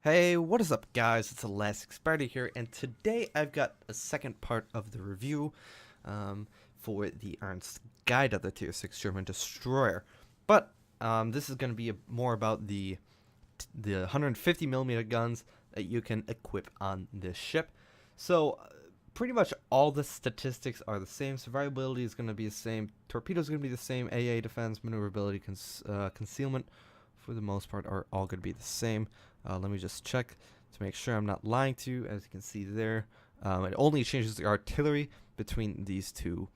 Hey, what is up guys? It's ElasticSpyder here, and today I've got a second part of the review for the Ernst Gaede, the Tier 6 German destroyer. But this is going to be more about the 150mm guns that you can equip on this ship. So pretty much all the statistics are the same. Survivability is going to be the same. Torpedoes going to be the same. AA defense, maneuverability, concealment, for the most part, are all going to be the same. Let me just check to make sure I'm not lying to you. As you can see there, it only changes the artillery between these two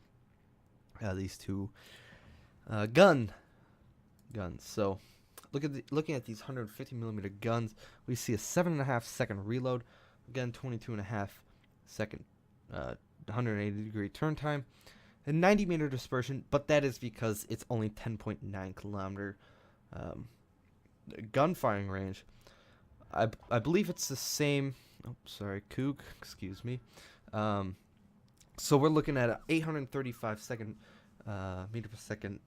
guns. So looking at these 150mm guns, we see a 7.5 second reload, again 22.5 second 180-degree turn time, and 90-meter dispersion, but that is because it's only 10.9 kilometer gun firing range. I believe it's the same. Oh, sorry, Kook. Excuse me. So we're looking at an 835 second meter per second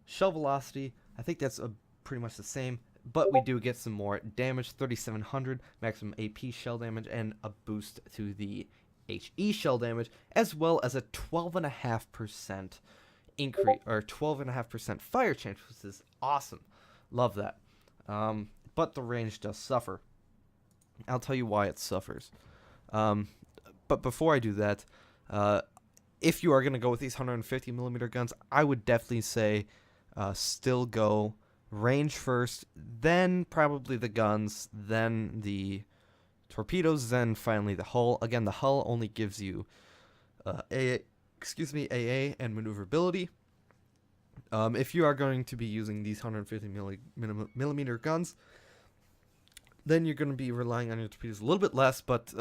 shell velocity. I think that's pretty much the same, but we do get some more damage. 3,700 maximum AP shell damage and a boost to the HE shell damage, as well as a 12.5% increase or 12.5% fire chance, which is awesome. Love that. But the range does suffer. I'll tell you why it suffers. But before I do that, if you are going to go with these 150mm guns, I would definitely say still go range first, then probably the guns, then the torpedoes, then finally the hull. Again, the hull only gives you AA and maneuverability. If you are going to be using these 150mm guns, then you're going to be relying on your torpedoes a little bit less, but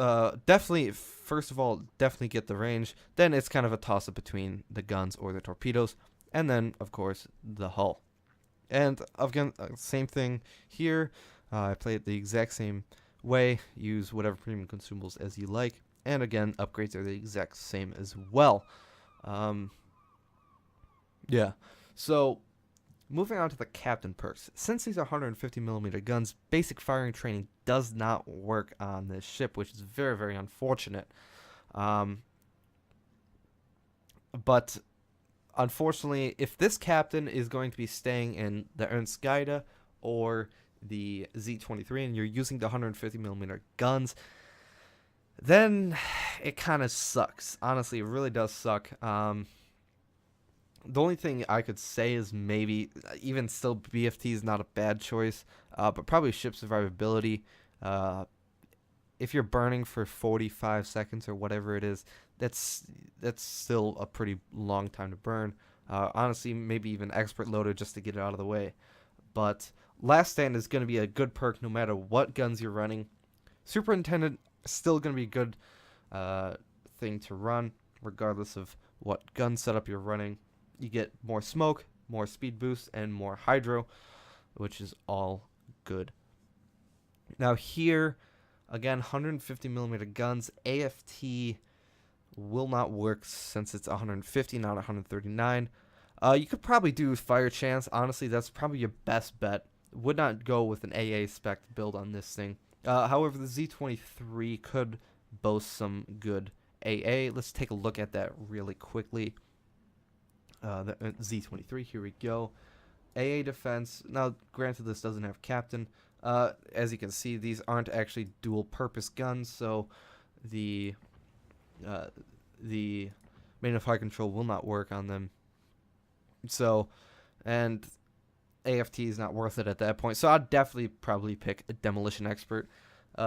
definitely, first of all, definitely get the range. Then it's kind of a toss-up between the guns or the torpedoes, and then, of course, the hull. And again, same thing here. I play it the exact same way. Use whatever premium consumables as you like, and again, upgrades are the exact same as well. Yeah. So, moving on to the captain perks. Since these are 150mm guns, basic firing training does not work on this ship, which is very, very unfortunate. But unfortunately, if this captain is going to be staying in the Ernst Gaede or the Z-23 and you're using the 150mm guns, then it kind of sucks. Honestly, it really does suck. The only thing I could say is maybe, even still, BFT is not a bad choice, but probably ship survivability. If you're burning for 45 seconds or whatever it is, that's still a pretty long time to burn. Honestly, maybe even expert loader just to get it out of the way. But last stand is going to be a good perk no matter what guns you're running. Superintendent is still going to be a good thing to run regardless of what gun setup you're running. You get more smoke, more speed boost, and more hydro, which is all good. Now here, again, 150mm guns. AFT will not work since it's 150, not 139. You could probably do fire chance. Honestly, that's probably your best bet. Would not go with an AA spec build on this thing. However, the Z-23 could boast some good AA. Let's take a look at that really quickly. The Z-23, here we go. AA defense. Now, granted, this doesn't have captain. As you can see, these aren't actually dual-purpose guns, so the main of fire control will not work on them. So, and AFT is not worth it at that point. So I'd definitely probably pick a demolition expert,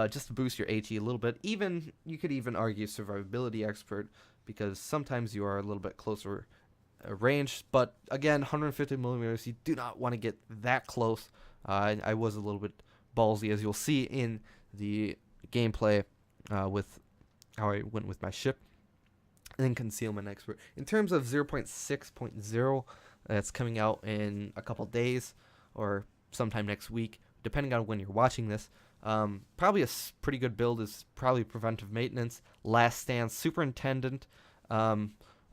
just to boost your HE a little bit. Even you could even argue survivability expert, because sometimes you are a little bit closer range, but again, 150mm, you do not want to get that close. I was a little bit ballsy, as you'll see in the gameplay with how I went with my ship. And then concealment expert. In terms of 0.6.0, that's coming out in a couple days or sometime next week, depending on when you're watching this. Probably a pretty good build is probably preventive maintenance, last stand, superintendent,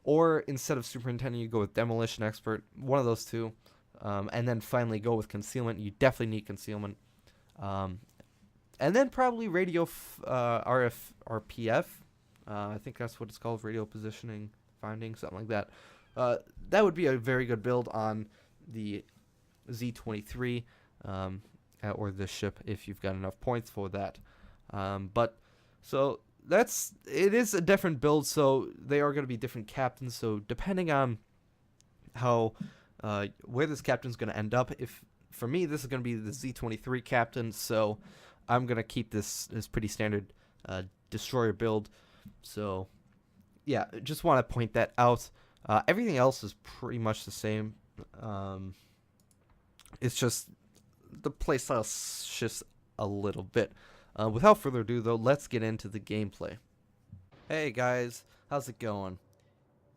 or instead of superintendent, you go with demolition expert, one of those two, and then finally go with concealment. You definitely need concealment. and then probably RPF. I think that's what it's called, radio positioning finding, something like that. That would be a very good build on the Z-23 or this ship if you've got enough points for that. But so it is a different build, so they are going to be different captains. So depending on how where this captain's going to end up, if for me this is going to be the Z-23 captain, so I'm going to keep this pretty standard destroyer build. So yeah, just want to point that out. Everything else is pretty much the same. It's just the playstyle shifts a little bit. Without further ado, though, let's get into the gameplay. Hey guys, how's it going?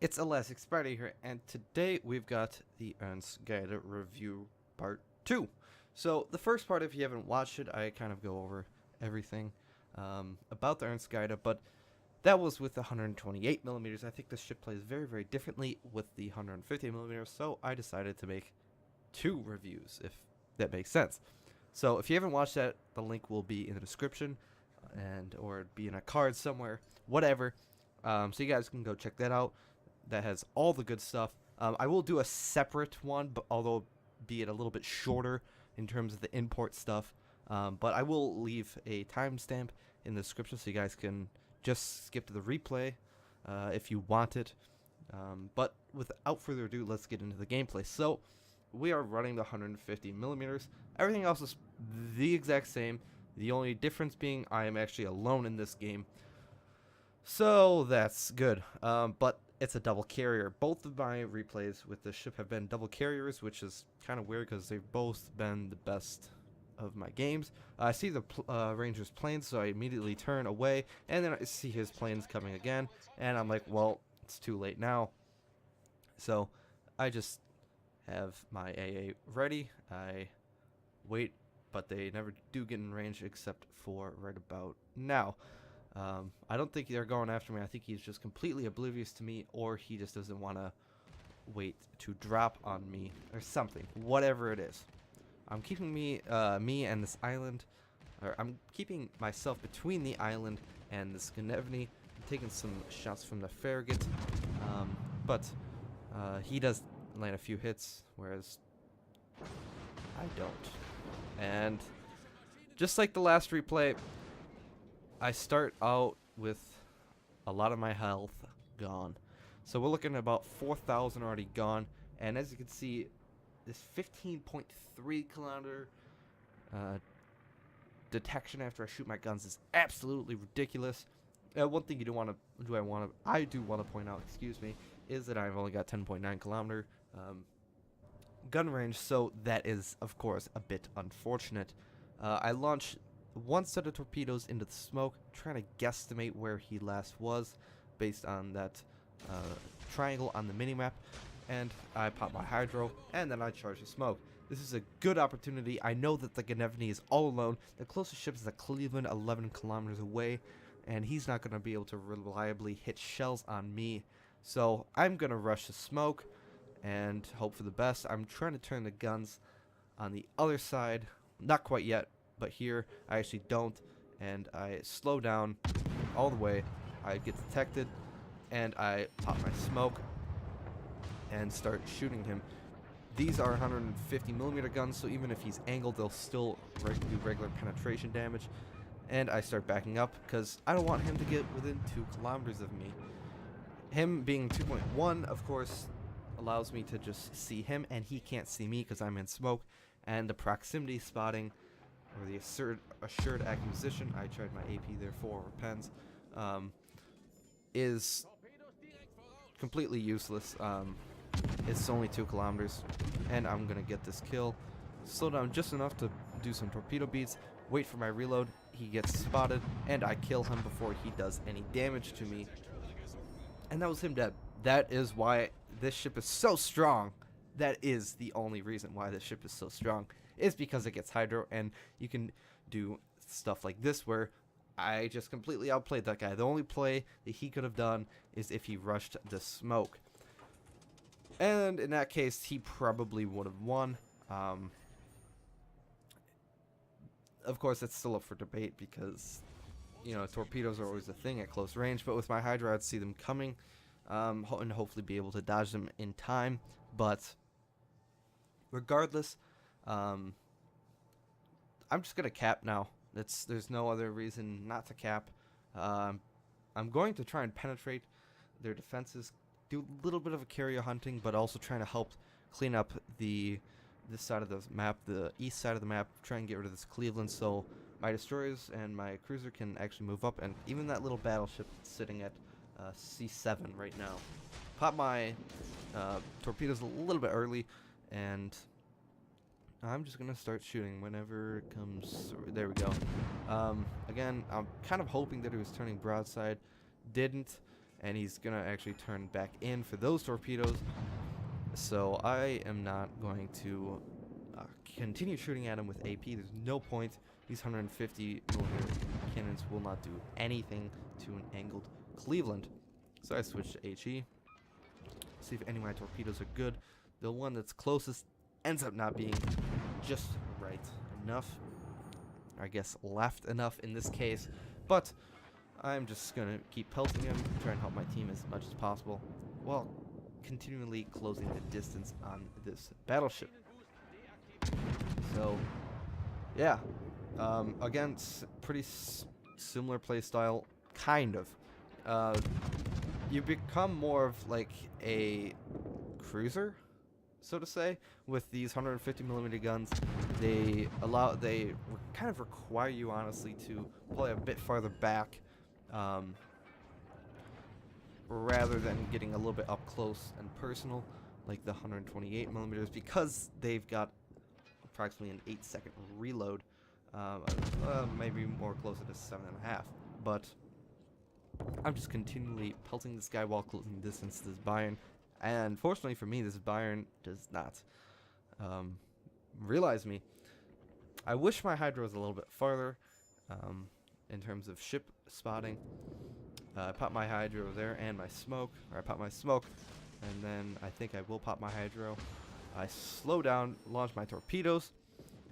It's ElasticSpyder here, and today we've got the Ernst Gaede review part 2. So the first part, if you haven't watched it, I kind of go over everything about the Ernst Gaede, but that was with the 128mm. I think this ship plays very, very differently with the 150mm, so I decided to make 2 reviews, if that makes sense. So if you haven't watched that, the link will be in the description, or be in a card somewhere, whatever. So you guys can go check that out. That has all the good stuff. I will do a separate one, but although be it a little bit shorter in terms of the import stuff. But I will leave a timestamp in the description so you guys can just skip to the replay if you want it. But without further ado, let's get into the gameplay. So we are running the 150mm. Everything else is the exact same. The only difference being I am actually alone in this game. So that's good. But it's a double carrier. Both of my replays with this ship have been double carriers, which is kind of weird because they've both been the best of my games. I see the Ranger's planes, so I immediately turn away, and then I see his planes coming again, and I'm like, well, it's too late now. So I just have my AA ready. I wait, but they never do get in range except for right about now. I don't think they're going after me. I think he's just completely oblivious to me, or he just doesn't want to wait to drop on me or something, whatever it is. I'm keeping me and this island, or I'm keeping myself between the island and this Gnevny. I'm taking some shots from the Farragut, but he does land a few hits, whereas I don't. And just like the last replay, I start out with a lot of my health gone. So we're looking at about 4,000 already gone, and as you can see, this 15.3 kilometer detection after I shoot my guns is absolutely ridiculous. One thing I do want to point out, excuse me, is that I've only got 10.9 kilometer gun range, so that is of course a bit unfortunate. I launched one set of torpedoes into the smoke, trying to guesstimate where he last was based on that triangle on the minimap, and I pop my hydro, and then I charge the smoke. This is a good opportunity. I know that the Gnevny is all alone. The closest ship is at Cleveland, 11 kilometers away, and he's not going to be able to reliably hit shells on me. So I'm going to rush the smoke and hope for the best. I'm trying to turn the guns on the other side. Not quite yet, but here I actually don't, and I slow down all the way. I get detected, and I pop my smoke and start shooting him. These are 150mm guns, so even if he's angled, they'll still do regular penetration damage. And I start backing up because I don't want him to get within 2 kilometers of me. Him being 2.1, of course, allows me to just see him, and he can't see me because I'm in smoke. And the proximity spotting, or the assured acquisition, I tried my AP there for pens, is completely useless. It's only 2 kilometers, and I'm gonna get this kill. Slow down just enough to do some torpedo beats, wait for my reload, he gets spotted, and I kill him before he does any damage to me. And that was him dead. That is why this ship is so strong. That is the only reason why this ship is so strong, is because it gets hydro, and you can do stuff like this where I just completely outplayed that guy. The only play that he could have done is if he rushed the smoke. And in that case, he probably would have won. of course, it's still up for debate because, you know, torpedoes are always a thing at close range. But with my Hydra, I'd see them coming, and hopefully be able to dodge them in time. But regardless, I'm just gonna cap now. There's no other reason not to cap. I'm going to try and penetrate their defenses, do a little bit of a carrier hunting, but also trying to help clean up this side of the map, the east side of the map, try and get rid of this Cleveland so my destroyers and my cruiser can actually move up, and even that little battleship sitting at C7 right now. Pop my torpedoes a little bit early, and I'm just going to start shooting whenever it comes. There we go. Again, I'm kind of hoping that he was turning broadside. Didn't, and he's going to actually turn back in for those torpedoes. So I am not going to continue shooting at him with AP. There's no point. These 150 millimeter cannons will not do anything to an angled Cleveland. So I switch to HE. See if any of my torpedoes are good. The one that's closest ends up not being just right enough. Or I guess left enough in this case. But I'm just going to keep pelting him, try and help my team as much as possible, while continually closing the distance on this battleship. So, yeah. Again, pretty similar play style, kind of. You become more of like a cruiser, so to say, with these 150 millimeter guns. They kind of require you, honestly, to play a bit farther back, rather than getting a little bit up close and personal, like the 128 millimeters, because they've got approximately an 8-second reload, maybe more closer to 7.5. But I'm just continually pelting this guy while closing distance to this Bayern, and fortunately for me, this Bayern does not realize me. I wish my Hydra was a little bit farther in terms of ship spotting. I pop my Hydro there and my smoke, or I pop my smoke, and then I think I will pop my Hydro. I slow down, launch my torpedoes,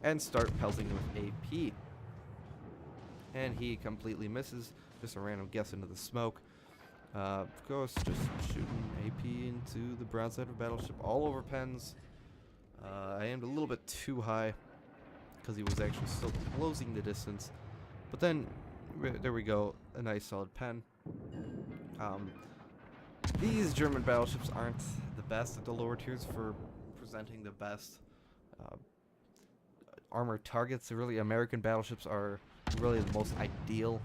and start pelting with AP. And he completely misses, just a random guess into the smoke. Of course, just shooting AP into the broadside of a battleship all over pens. I aimed a little bit too high, because he was actually still closing the distance. But then, there we go, a nice solid pen. These German battleships aren't the best at the lower tiers for presenting the best armored targets. Really, American battleships are really the most ideal.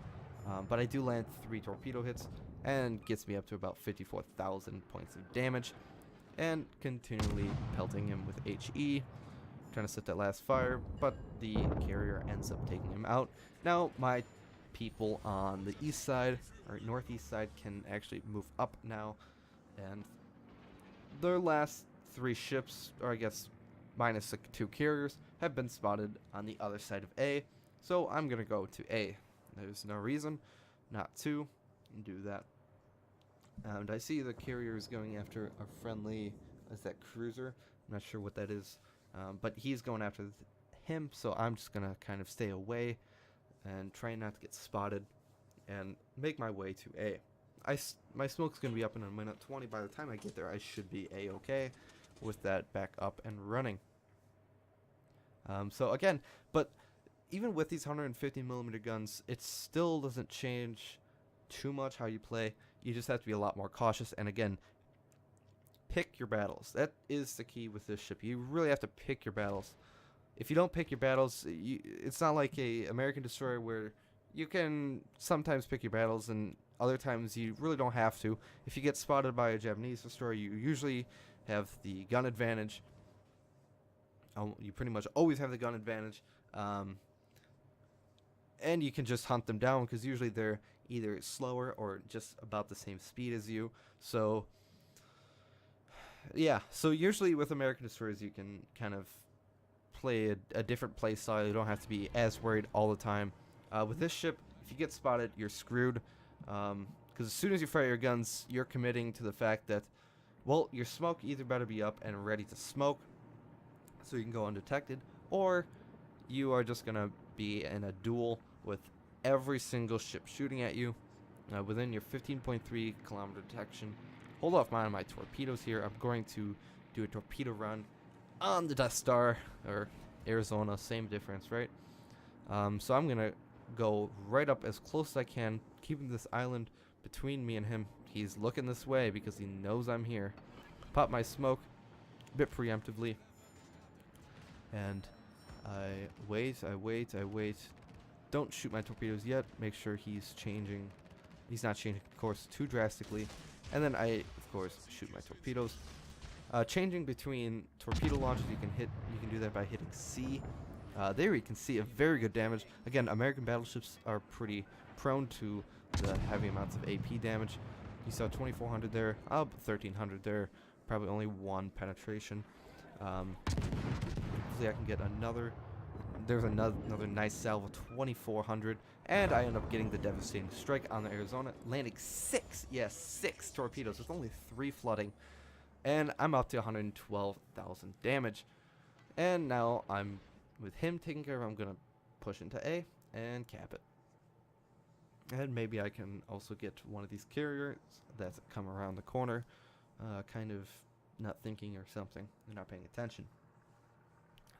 But I do land 3 torpedo hits, and gets me up to about 54,000 points of damage. And continually pelting him with HE, trying to set that last fire, but the carrier ends up taking him out. Now, my people on the east side, or northeast side, can actually move up now, and their last 3 ships, or I guess minus the 2 carriers, have been spotted on the other side of A, so I'm gonna go to A. There's no reason not to do that. And I see the carrier is going after a friendly, is that cruiser? I'm not sure what that is, but he's going after him, so I'm just gonna kind of stay away and try not to get spotted and make my way to A. My smoke's going to be up in a minute 20. By the time I get there, I should be A-okay with that back up and running. So again, but even with these 150 millimeter guns, it still doesn't change too much how you play. You just have to be a lot more cautious, and again, pick your battles. That is the key with this ship. You really have to pick your battles. If you don't pick your battles, it's not like a American destroyer where you can sometimes pick your battles and other times you really don't have to. If you get spotted by a Japanese destroyer, you usually have the gun advantage. You pretty much always have the gun advantage. And you can just hunt them down because usually they're either slower or just about the same speed as you. So, yeah. So usually with American destroyers, you can kind of play a different play style. You don't have to be as worried all the time. With this ship, if you get spotted, you're screwed. Because as soon as you fire your guns, you're committing to the fact that, well, your smoke either better be up and ready to smoke so you can go undetected, or you are just going to be in a duel with every single ship shooting at you within your 15.3 kilometer detection. Hold off my torpedoes here. I'm going to do a torpedo run on the Death Star, or Arizona, same difference, right? So I'm gonna go right up as close as I can, keeping this island between me and him. He's looking this way because he knows I'm here. Pop my smoke a bit preemptively, and I wait. Don't shoot my torpedoes yet. Make sure he's not changing course too drastically, and then I, of course, shoot my torpedoes. Changing between torpedo launches, you can do that by hitting C. There you can see a very good damage. Again, American battleships are pretty prone to the heavy amounts of AP damage. You saw 2,400 there, 1,300 there, probably only one penetration. Hopefully I can get another. There's another nice salvo, 2,400, and I end up getting the devastating strike on the Arizona, landing 6 torpedoes with only 3 flooding. And I'm up to 112,000 damage. And now I'm with him taken care of. I'm gonna push into A and cap it. And maybe I can also get one of these carriers that's come around the corner, kind of not thinking or something. They're not paying attention.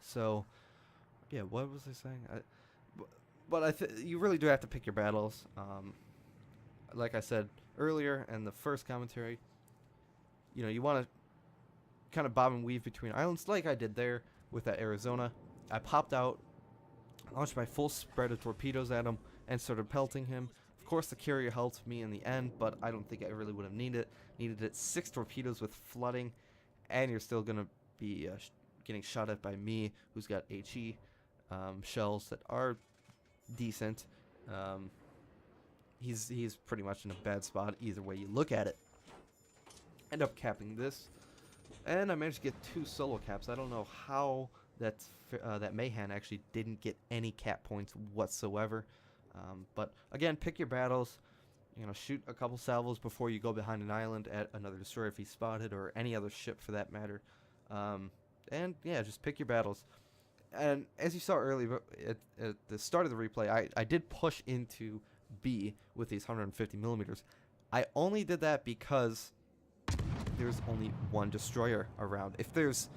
So, yeah, what was I saying? But you really do have to pick your battles. Like I said earlier in the first commentary, you want to kind of bob and weave between islands like I did there with that Arizona. I popped out, launched my full spread of torpedoes at him, and started pelting him. Of course, the carrier helped me in the end, but I don't think I really would have needed it. 6 torpedoes with flooding, and you're still going to be getting shot at by me, who's got HE shells that are decent. He's pretty much in a bad spot either way you look at it. End up capping this, and I managed to get 2 solo caps. I don't know how that Mayhem actually didn't get any cap points whatsoever. But again, pick your battles. Shoot a couple salvos before you go behind an island at another destroyer if he's spotted, or any other ship for that matter. And yeah, just pick your battles. And as you saw earlier at the start of the replay, I did push into B with these 150 millimeters. I only did that because there's only one destroyer around. If there's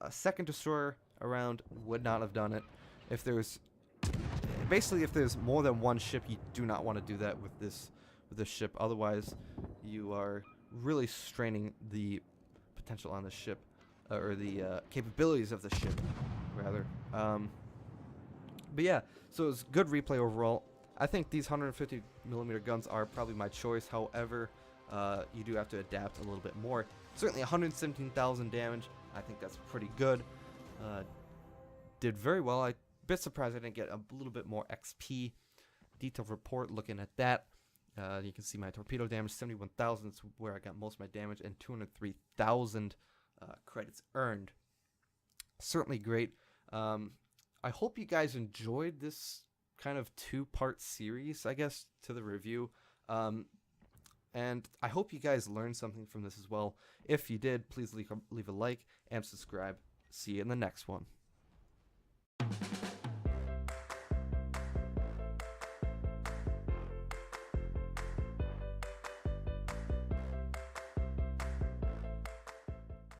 a second destroyer around, would not have done it. If there's more than one ship, you do not want to do that with this ship. Otherwise, you are really straining the potential on the ship, or the capabilities of the ship, rather. But yeah, so it was good replay overall. I think these 150 millimeter guns are probably my choice. However, you do have to adapt a little bit more. Certainly 117,000 damage. I think that's pretty good. Did very well. I'm a bit surprised I didn't get a little bit more XP. Detailed report looking at that. You can see my torpedo damage, 71,000. That's where I got most of my damage, and 203,000 credits earned. Certainly great. I hope you guys enjoyed this kind of 2-part series, I guess, to the review. And I hope you guys learned something from this as well. If you did, please leave a like and subscribe. See you in the next one.